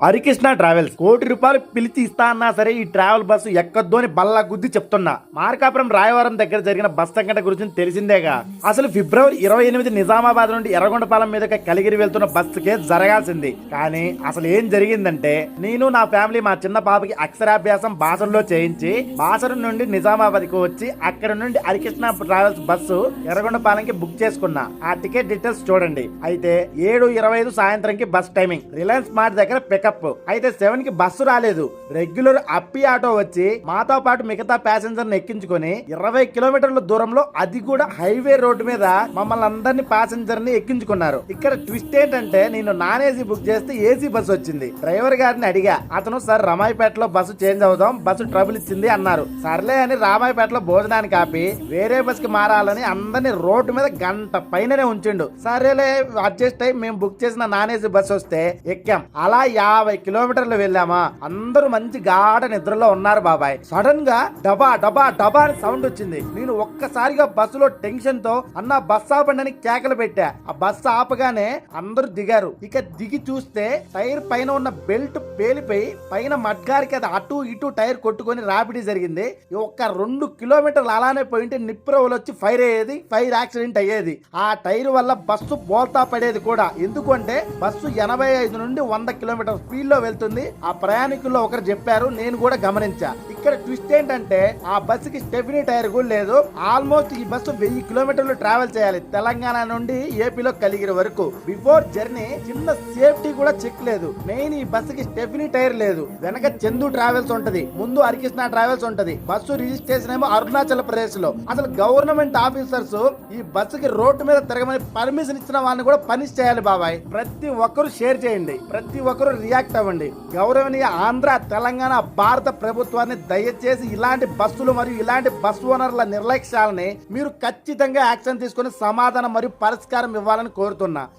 Harikrishna travels ₹1,00,00,000 పిలిచి ఇస్తా అన్నా సరే ఈ ట్రావెల్ బస్సు ఎక్కద్దు అని బల్లా గుద్ది చెప్తున్నా. మార్కాపురం రాయవరం దగ్గర జరిగిన బస్ సంఘటన గురించి తెలిసిందేగా. అసలు ఫిబ్రవరి 28 నిజామాబాద్ నుండి ఎర్రగొండపాలెం మీదకి కలిగిరి వెళ్తున్న బస్సుకే జరగాల్సింది. కానీ అసలు ఏం జరిగిందంటే, నేను నా ఫ్యామిలీ మా చిన్న పాపకి అక్షరాభ్యాసం బాసరలో చేయించి బాసర నుండి నిజామాబాద్ కు వచ్చి అక్కడ నుండి హరికృష్ణ ట్రావెల్స్ బస్సు ఎర్రగొండపాలెంకి బుక్ చేసుకున్నా. ఆ టికెట్ డీటెయిల్స్ చూడండి. అయితే 7:25 సాయంత్రంకి బస్ టైమింగ్. రిలయన్స్ మార్ట్ దగ్గర పికప్. అయితే 7 కి బస్సు రాలేదు. రెగ్యులర్ అప్పి ఆటో వచ్చి మాతో పాటు మిగతా ప్యాసింజర్ ని ఎక్కించుకొని 20 కిలోమీటర్ల దూరంలో, అది కూడా హైవే రోడ్డు మీద మమ్మల్ని అందరినీ ప్యాసింజర్ ని ఎక్కించుకున్నారు. ఇక్కడ ట్విస్ట్ ఏంటంటే, నేను నాన్ ఏసీ బుక్ చేస్తే ఏసీ బస్సు వచ్చింది. డ్రైవర్ గారిని అడిగా. అతను సార్ రామాయపేటలో బస్సు చేంజ్ అవుదాం, బస్సు ట్రబుల్ ఇచ్చింది అన్నారు. సర్లే అని రామాయపేటలో భోజనానికి ఆపి వేరే బస్ కి మారాలని అందరినీ రోడ్డు మీద గంట పైననే ఉంచిండు. సరేలే అడ్జస్ట్ అయ్యి మేము బుక్ చేసిన నాన్ ఏసీ బస్సు వస్తే ఎక్కాం. అలా 50 కిలోమీటర్లు వెళ్ళామా. అందరూ మంచి గాఢ నిద్రలో ఉన్నారు బాబాయ్. సడన్ గా డబా డబా డబా అని సౌండ్ వచ్చింది. నేను ఒక్కసారిగా బస్సులో టెన్షన్ తో అన్న బస్ ఆపండి అని కేకలు పెట్టా. ఆ బస్సు ఆపగానే అందరూ దిగారు. ఇక దిగి చూస్తే టైర్ పైన ఉన్న బెల్ట్ పేలిపోయి పైన మడ్గారికి అది అటు ఇటు టైర్ కొట్టుకొని రాపిడి జరిగింది. ఒక్క 2 కిలోమీటర్లు అలానే పోయింటే నిప్పురవులు వచ్చి ఫైర్ అయ్యేది, ఫైర్ యాక్సిడెంట్ అయ్యేది. ఆ టైర్ వల్ల బస్సు బోల్తా పడేది కూడా. ఎందుకంటే బస్సు 85 నుండి 100 కిలోమీటర్ స్పీడ్ లో వెళ్తుంది. ఆ ప్రయాణికుల్లో ఒకరు చెప్పారు, నేను కూడా గమనించా. ఇక్కడ ట్విస్ట్ ఏంటంటే, ఆ బస్సుకి స్టెఫినీ టైర్ కూడా లేదు. ఆల్మోస్ట్ ఈ బస్సు 1000 కిలోమీటర్లు ట్రావెల్ చేయాలి, తెలంగాణ నుండి ఏపీలో కలిగిరి వరకు. బిఫోర్ జర్నీ చిన్న సేఫ్టీ కూడా చెక్ లేదు. మెయిన్ ఈ బస్సుకి స్టెఫినీ టైర్ లేదు. వెనక చందు ట్రావెల్స్ ఉంటది, ముందు హరికృష్ణ ట్రావెల్స్ ఉంటది. బస్సు రిజిస్ట్రేషన్ ఏమో అరుణాచల్ ప్రదేశ్ లో. అసలు గవర్నమెంట్ ఆఫీసర్స్ ఈ బస్సుకి రోడ్డు మీద తిరగమని పర్మిషన్ ఇచ్చిన వాళ్ళని కూడా పనిష్ చేయాలి బాబాయ్. ప్రతి ఒక్కరు షేర్ చేయండి, ప్రతి ఒక్కరు రియాక్ట్ అవ్వండి. గౌరవనీయ ఆంధ్ర, తెలంగాణ, భారత ప్రభుత్వాన్ని దయచేసి ఇలాంటి బస్సులు మరియు ఇలాంటి బస్సు ఓనర్ల నిర్లక్ష్యాలని మీరు ఖచ్చితంగా యాక్షన్ తీసుకొని సమాధానం మరియు పరిష్కారం ఇవ్వాలని కోరుతున్నా.